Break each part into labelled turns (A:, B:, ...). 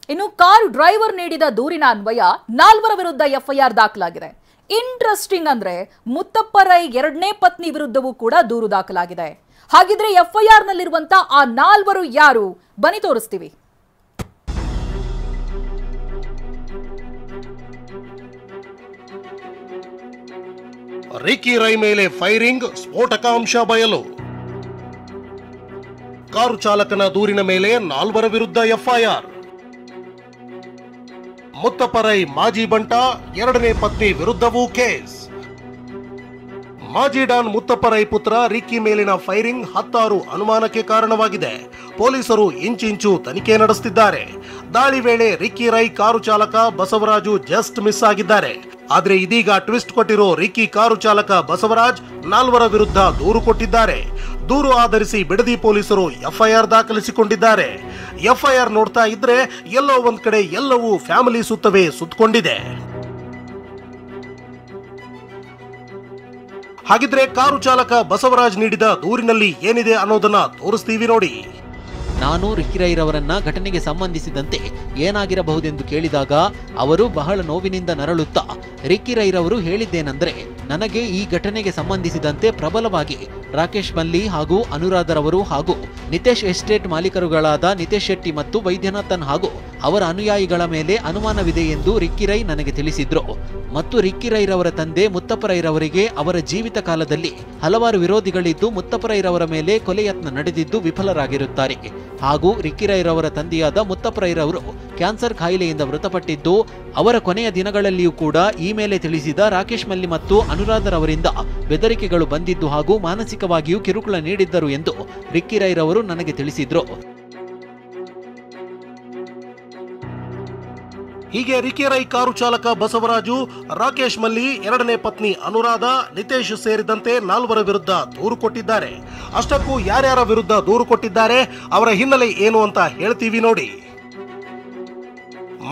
A: ಇನ್ನು car driver ನೀಡಿದ ದೂರಿನ ಅನ್ವಯ 4 ವಿರುದ್ಧ ಎಫ್ಐಆರ್ ದಾಖಲಾಗಿದೆ. ಇಂಟ್ರೆಸ್ಟಿಂಗ್ ಅಂದ್ರೆ ಮುತ್ತಪ್ಪ ರೈ ಎರಡನೇ ಪತ್ನಿ ವಿರುದ್ಧವೂ ಕೂಡ ದೂರು ದಾಖಲಾಗಿದೆ. ಹಾಗಿದ್ರೆ ಎಫ್ಐಆರ್ ನಲ್ಲಿರುವಂತ ಆ 4 ಯಾರು ಬನ್ನಿ ತೋರಿಸ್ತೀವಿ.
B: ರಿಕ್ಕಿ ರೈ ಮೇಲೆ ಫೈರಿಂಗ್, ಸ್ಫೋಟಕಾಂಶ ಬಯಲು. ಕಾರು ಚಾಲಕನ ದೂರಿನ ಮೇಲೆ 4 ವಿರುದ್ಧ ಎಫ್ಐಆರ್. ಮುತ್ತಪ್ಪ ರೈ ಮಾಜಿ ಬಂಟ, ಎರಡನೇ ಪತ್ನಿ ವಿರುದ್ಧವೂ ಕೇಸ್. ಮಾಜಿ ಡಾನ್ ಮುತ್ತಪ್ಪ ರೈ ಪುತ್ರ ರಿಕ್ಕಿ ಮೇಲಿನ ಫೈರಿಂಗ್ 10 ಅನುಮಾನಕ್ಕೆ ಕಾರಣವಾಗಿದೆ. ಪೊಲೀಸರು ಇಂಚಿಂಚು ತನಿಖೆ ನಡೆಸುತ್ತಿದ್ದಾರೆ. ದಾಳಿ ವೇಳೆ ರಿಕ್ಕಿ ರೈ ಕಾರು ಚಾಲಕ ಬಸವರಾಜು ಜಸ್ಟ್ ಮಿಸ್ ಆಗಿದ್ದಾರೆ. ಆದ್ರೆ ಇದೀಗ ಟ್ವಿಸ್ಟ್ ಕೊಟ್ಟಿರೋ ರಿಕ್ಕಿ ಕಾರು ಚಾಲಕ ಬಸವರಾಜ್ 4 ವಿರುದ್ಧ ದೂರು ಕೊಟ್ಟಿದ್ದಾರೆ. ದೂರು ಆಧರಿಸಿ ಬಿಡದಿ ಪೊಲೀಸರು ಎಫ್ಐಆರ್ ದಾಖಲಿಸಿಕೊಂಡಿದ್ದಾರೆ. ಎಫ್ಐಆರ್ ನೋಡ್ತಾ ಇದ್ರೆ ಎಲ್ಲೋ ಒಂದ್ ಕಡೆ ಎಲ್ಲವೂ ಫ್ಯಾಮಿಲಿ ಸುತ್ತವೇ ಸುತ್ತಕೊಂಡಿದೆ. ಹಾಗಿದ್ರೆ ಕಾರು ಚಾಲಕ ಬಸವರಾಜ್ ನೀಡಿದ ದೂರಿನಲ್ಲಿ ಏನಿದೆ ಅನ್ನೋದನ್ನ ತೋರಿಸ್ತೀವಿ ನೋಡಿ.
C: ನಾನು ರಿಕ್ಕಿ ರೈರವರನ್ನ ಘಟನೆಗೆ ಸಂಬಂಧಿಸಿದಂತೆ ಏನಾಗಿರಬಹುದೆಂದು ಕೇಳಿದಾಗ ಅವರು ಬಹಳ ನೋವಿನಿಂದ ನರಳುತ್ತಾ ರಿಕ್ಕಿ ರೈರವರು ಹೇಳಿದ್ದೇನೆಂದರೆ, ನನಗೆ ಈ ಘಟನೆಗೆ ಸಂಬಂಧಿಸಿದಂತೆ ಪ್ರಬಲವಾಗಿ ರಾಕೇಶ್ ಮಲ್ಲಿ ಹಾಗೂ ಅನುರಾಧರವರು ಹಾಗೂ ನಿತೇಶ್ ಎಸ್ಟೇಟ್ ಮಾಲೀಕರುಗಳಾದ ನಿತೇಶ್ ಶೆಟ್ಟಿ ಮತ್ತು ವೈದ್ಯನಾಥನ್ ಹಾಗೂ ಅವರ ಅನುಯಾಯಿಗಳ ಮೇಲೆ ಅನುಮಾನವಿದೆ ಎಂದು ರಿಕ್ಕಿ ರೈ ನನಗೆ ತಿಳಿಸಿದ್ರು. ಮತ್ತು ರಿಕ್ಕಿ ರೈರವರ ತಂದೆ ಮುತ್ತಪ್ಪ ರೈರವರಿಗೆ ಅವರ ಜೀವಿತ ಕಾಲದಲ್ಲಿ ಹಲವಾರು ವಿರೋಧಿಗಳಿದ್ದು ಮುತ್ತಪ್ಪ ರೈರವರ ಮೇಲೆ ಕೊಲೆ ಯತ್ನ ನಡೆದಿದ್ದು ವಿಫಲರಾಗಿರುತ್ತಾರೆ. ಹಾಗೂ ರಿಕ್ಕಿ ರೈರವರ ತಂದೆಯಾದ ಮುತ್ತಪ್ಪ ರೈರವರು ಕ್ಯಾನ್ಸರ್ ಕಾಯಿಲೆಯಿಂದ ಮೃತಪಟ್ಟಿದ್ದು, ಅವರ ಕೊನೆಯ ದಿನಗಳಲ್ಲಿಯೂ ಕೂಡ ಈ ಮೇಲೆ ತಿಳಿಸಿದ ರಾಕೇಶ್ ಮಲ್ಲಿ ಮತ್ತು ಅನುರಾಧರವರಿಂದ ಬೆದರಿಕೆಗಳು ಬಂದಿದ್ದು ಹಾಗೂ ಮಾನಸಿಕವಾಗಿಯೂ ಕಿರುಕುಳ ನೀಡಿದ್ದರು ಎಂದು ರಿಕ್ಕಿ ರೈರವರು ನನಗೆ ತಿಳಿಸಿದ್ರು.
B: ಹೀಗೆ ರಿಕ್ಕಿ ರೈ ಕಾರು ಚಾಲಕ ಬಸವರಾಜು, ರಾಕೇಶ್ ಮಲ್ಲಿ, ಎರಡನೇ ಪತ್ನಿ ಅನುರಾಧ, ನಿತೇಶ್ ಸೇರಿದಂತೆ 4 ವಿರುದ್ಧ ದೂರು ಕೊಟ್ಟಿದ್ದಾರೆ. ಅಷ್ಟಕ್ಕೂ ಯಾರ್ಯಾರ ವಿರುದ್ಧ ದೂರು ಕೊಟ್ಟಿದ್ದಾರೆ, ಅವರ ಹಿನ್ನೆಲೆ ಏನು ಅಂತ ಹೇಳ್ತೀವಿ ನೋಡಿ.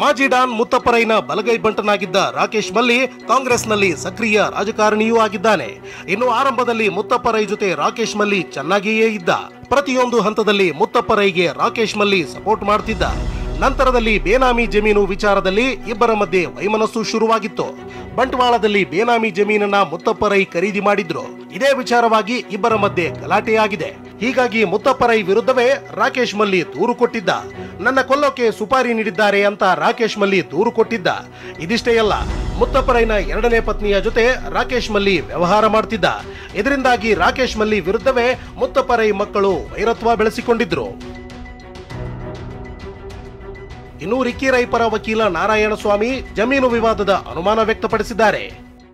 B: ಮಾಜಿ ಡಾನ್ ಮುತ್ತಪ್ಪ ರೈನ ಬಲಗೈ ಬಂಟನಾಗಿದ್ದ ರಾಕೇಶ್ ಮಲ್ಲಿ ಕಾಂಗ್ರೆಸ್ನಲ್ಲಿ ಸಕ್ರಿಯ ರಾಜಕಾರಣಿಯೂ ಆಗಿದ್ದಾನೆ. ಇನ್ನು ಆರಂಭದಲ್ಲಿ ಮುತ್ತಪ್ಪ ರೈ ಜೊತೆ ರಾಕೇಶ್ ಮಲ್ಲಿ ಚೆನ್ನಾಗಿಯೇ ಇದ್ದ. ಪ್ರತಿಯೊಂದು ಹಂತದಲ್ಲಿ ಮುತ್ತಪ್ಪ ರೈಗೆ ರಾಕೇಶ್ ಮಲ್ಲಿ ಸಪೋರ್ಟ್ ಮಾಡ್ತಿದ್ದ. ನಂತರದಲ್ಲಿ ಬೇನಾಮಿ ಜಮೀನು ವಿಚಾರದಲ್ಲಿ ಇಬ್ಬರ ಮಧ್ಯೆ ವೈಮನಸ್ಸು ಶುರುವಾಗಿತ್ತು. ಬಂಟ್ವಾಳದಲ್ಲಿ ಬೇನಾಮಿ ಜಮೀನನ್ನ ಮುತ್ತಪ್ಪ ರೈ ಖರೀದಿ ಮಾಡಿದ್ರು. ಇದೇ ವಿಚಾರವಾಗಿ ಇಬ್ಬರ ಮಧ್ಯೆ ಗಲಾಟೆಯಾಗಿದೆ. ಹೀಗಾಗಿ ಮುತ್ತಪ್ಪ ರೈ ವಿರುದ್ಧವೇ ರಾಕೇಶ್ ಮಲ್ಲಿ ದೂರು ಕೊಟ್ಟಿದ್ದ. ನನ್ನ ಕೊಲ್ಲೋಕೆ ಸುಪಾರಿ ನೀಡಿದ್ದಾರೆ ಅಂತ ರಾಕೇಶ್ ಮಲ್ಲಿ ದೂರು ಕೊಟ್ಟಿದ್ದ. ಇದಿಷ್ಟೇ ಅಲ್ಲ, ಮುತ್ತಪ್ಪ ರೈನ ಎರಡನೇ ಪತ್ನಿಯ ಜೊತೆ ರಾಕೇಶ್ ಮಲ್ಲಿ ವ್ಯವಹಾರ ಮಾಡ್ತಿದ್ದ. ಇದರಿಂದಾಗಿ ರಾಕೇಶ್ ಮಲ್ಲಿ ವಿರುದ್ಧವೇ ಮುತ್ತಪ್ಪ ರೈ ಮಕ್ಕಳು ವೈರತ್ವ ಬೆಳೆಸಿಕೊಂಡಿದ್ರು. ಇನ್ನು ರಿಕ್ಕಿ ರೈ ಪರ ವಕೀಲ ನಾರಾಯಣ ಸ್ವಾಮಿ ಜಮೀನು ವಿವಾದದ ಅನುಮಾನ ವ್ಯಕ್ತಪಡಿಸಿದ್ದಾರೆ.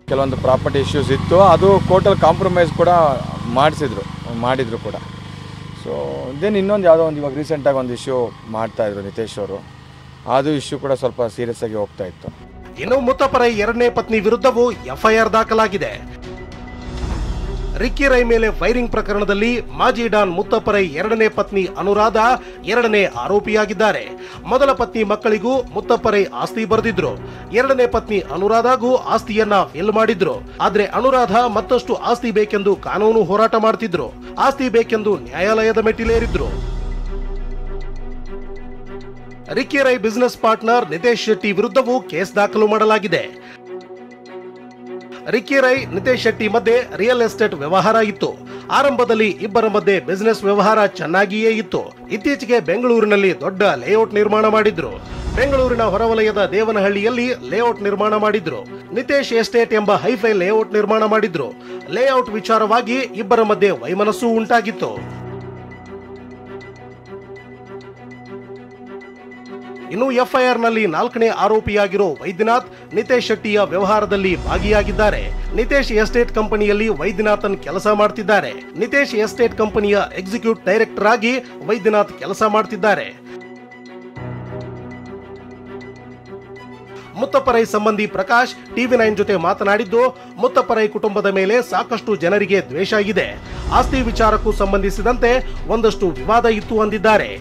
D: ಕೆಲವೊಂದು ಪ್ರಾಪರ್ಟಿ ಇಶ್ಯೂಸ್ ಇತ್ತು, ಅದು ಕೋರ್ಟಲ್ಲಿ ಕಾಂಪ್ರಮೈಸ್ ಕೂಡ ಮಾಡಿದ್ರು ಕೂಡ. ಸೊ ದೆನ್ ಇನ್ನೊಂದು ಯಾವುದೋ ಒಂದು ಇವಾಗ ರೀಸೆಂಟಾಗಿ ಒಂದು ಇಶ್ಯೂ ಮಾಡ್ತಾಯಿದ್ರು ನಿತೇಶ್ ಅವರು, ಅದು ಇಶ್ಯೂ ಕೂಡ ಸ್ವಲ್ಪ ಸೀರಿಯಸ್ ಆಗಿ ಹೋಗ್ತಾ ಇತ್ತು.
B: ಇನ್ನು ಮುತ್ತಪ್ಪ ರೈ ಎರಡನೇ ಪತ್ನಿ ವಿರುದ್ಧವೂ ಎಫ್ಐಆರ್ ದಾಖಲಾಗಿದೆ. ರಿಕ್ಕಿ ರೈ ಮೇಲೆ ಫೈರಿಂಗ್ ಪ್ರಕರಣದಲ್ಲಿ ಮಾಜಿ ಡಾನ್ ಮುತ್ತಪ್ಪ ರೈ ಎರಡನೇ ಪತ್ನಿ ಅನುರಾಧ ಎರಡನೇ ಆರೋಪಿಯಾಗಿದ್ದಾರೆ. ಮೊದಲ ಪತ್ನಿ ಮಕ್ಕಳಿಗೂ ಮುತ್ತಪ್ಪ ರೈ ಆಸ್ತಿ ಬರೆದಿದ್ರು. ಎರಡನೇ ಪತ್ನಿ ಅನುರಾಧಗೂ ಆಸ್ತಿಯನ್ನ ಫಿಲ್ ಮಾಡಿದ್ರು. ಆದ್ರೆ ಅನುರಾಧ ಮತ್ತಷ್ಟು ಆಸ್ತಿ ಬೇಕೆಂದು ಕಾನೂನು ಹೋರಾಟ ಮಾಡ್ತಿದ್ರು. ಆಸ್ತಿ ಬೇಕೆಂದು ನ್ಯಾಯಾಲಯದ ಮೆಟ್ಟಿಲೇರಿದ್ರು. ರಿಕ್ಕಿ ರೈ ಬಿಸಿನೆಸ್ ಪಾರ್ಟ್ನರ್ ನಿತೇಶ್ ಶೆಟ್ಟಿ ವಿರುದ್ಧವೂ ಕೇಸ್ ದಾಖಲು ಮಾಡಲಾಗಿದೆ. ರಿಕ್ಕಿ ರೈ, ನಿತೇಶ್ ಶೆಟ್ಟಿ ಮಧ್ಯೆ ರಿಯಲ್ ಎಸ್ಟೇಟ್ ವ್ಯವಹಾರ ಇತ್ತು. ಆರಂಭದಲ್ಲಿ ಇಬ್ಬರ ಮಧ್ಯೆ ಬಿಸಿನೆಸ್ ವ್ಯವಹಾರ ಚೆನ್ನಾಗಿಯೇ ಇತ್ತು. ಇತ್ತೀಚೆಗೆ ಬೆಂಗಳೂರಿನಲ್ಲಿ ದೊಡ್ಡ ಲೇಔಟ್ ನಿರ್ಮಾಣ ಮಾಡಿದ್ರು. ಬೆಂಗಳೂರಿನ ಹೊರವಲಯದ ದೇವನಹಳ್ಳಿಯಲ್ಲಿ ಲೇಔಟ್ ನಿರ್ಮಾಣ ಮಾಡಿದ್ರು. ನಿತೇಶ್ ಎಸ್ಟೇಟ್ ಎಂಬ ಹೈಫೈ ಲೇಔಟ್ ನಿರ್ಮಾಣ ಮಾಡಿದ್ರು. ಲೇಔಟ್ ವಿಚಾರವಾಗಿ ಇಬ್ಬರ ಮಧ್ಯೆ ವೈಮನಸ್ಸು ಉಂಟಾಗಿತ್ತು. ಇನ್ನು ಎಫ್ಐಆರ್ ನಲ್ಲಿ 4ನೇ ಆರೋಪಿಯಾಗಿರೋ ವೈದ್ಯನಾಥ್ ನಿತೇಶ್ ಶೆಟ್ಟಿಯ ವ್ಯವಹಾರದಲ್ಲಿ ಭಾಗಿಯಾಗಿದ್ದಾರೆ. ನಿತೇಶ್ ಎಸ್ಟೇಟ್ ಕಂಪನಿಯಲ್ಲಿ ವೈದ್ಯನಾಥನ್ ಕೆಲಸ ಮಾಡ್ತಿದ್ದಾರೆ. ನಿತೇಶ್ ಎಸ್ಟೇಟ್ ಕಂಪನಿಯ ಎಕ್ಸಿಕ್ಯೂಟಿವ್ ಡೈರೆಕ್ಟರ್ ಆಗಿ ವೈದ್ಯನಾಥ್ ಕೆಲಸ ಮಾಡ್ತಿದ್ದಾರೆ. ಮುತ್ತಪ್ಪ ರೈ ಸಂಬಂಧಿ ಪ್ರಕಾಶ್ ಟಿವಿ9 ಜೊತೆ ಮಾತನಾಡಿದ್ದು, ಮುತ್ತಪ್ಪ ರೈ ಕುಟುಂಬದ ಮೇಲೆ ಸಾಕಷ್ಟು ಜನರಿಗೆ ದ್ವೇಷ ಇದೆ. ಆಸ್ತಿ ವಿಚಾರಕ್ಕೂ ಸಂಬಂಧಿಸಿದಂತೆ ಒಂದಷ್ಟು ವಿವಾದ ಇತ್ತು ಅಂದಿದ್ದಾರೆ.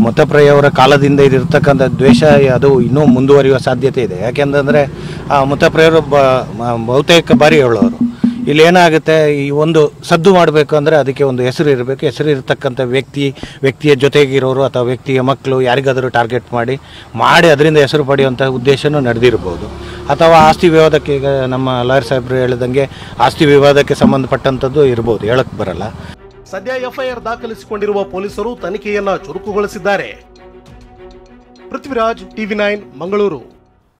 E: ಮುತ್ತಪ್ಪ ರೈ ಅವರ ಕಾಲದಿಂದ ಇರತಕ್ಕಂಥ ದ್ವೇಷ ಅದು ಇನ್ನೂ ಮುಂದುವರಿಯುವ ಸಾಧ್ಯತೆ ಇದೆ. ಯಾಕೆಂತಂದರೆ ಮುತ್ತಪ್ಪ ರೈ ಅವರು ಬಹುತೇಕ ಬಾರಿ ಹೇಳೋರು, ಇಲ್ಲಿ ಏನಾಗುತ್ತೆ, ಈ ಒಂದು ಸದ್ದು ಮಾಡಬೇಕು ಅಂದರೆ ಅದಕ್ಕೆ ಒಂದು ಹೆಸರು ಇರಬೇಕು. ಹೆಸರು ಇರತಕ್ಕಂಥ ವ್ಯಕ್ತಿಯ ಜೊತೆಗಿರೋರು ಅಥವಾ ವ್ಯಕ್ತಿಯ ಮಕ್ಕಳು ಯಾರಿಗಾದರೂ ಟಾರ್ಗೆಟ್ ಮಾಡಿ ಅದರಿಂದ ಹೆಸರು ಪಡೆಯುವಂಥ ಉದ್ದೇಶನೂ ನಡೆದಿರ್ಬೋದು. ಅಥವಾ ಆಸ್ತಿ ವಿವಾದಕ್ಕೆ, ಈಗ ನಮ್ಮ ಲಾಯರ್ ಸಾಹೇಬರು ಹೇಳಿದಂಗೆ ಆಸ್ತಿ ವಿವಾದಕ್ಕೆ ಸಂಬಂಧಪಟ್ಟಂಥದ್ದು ಇರ್ಬೋದು, ಹೇಳಕ್ಕೆ ಬರಲ್ಲ.
B: ಸದ್ಯ ಎಫ್ಐಆರ್ ದಾಖಲಿಸಿಕೊಂಡಿರುವ ಪೊಲೀಸರು ತನಿಖೆಯನ್ನ ಚುರುಕುಗೊಳಿಸಿದ್ದಾರೆ. ಪೃಥ್ವಿರಾಜ್, TV9 ಮಂಗಳೂರು.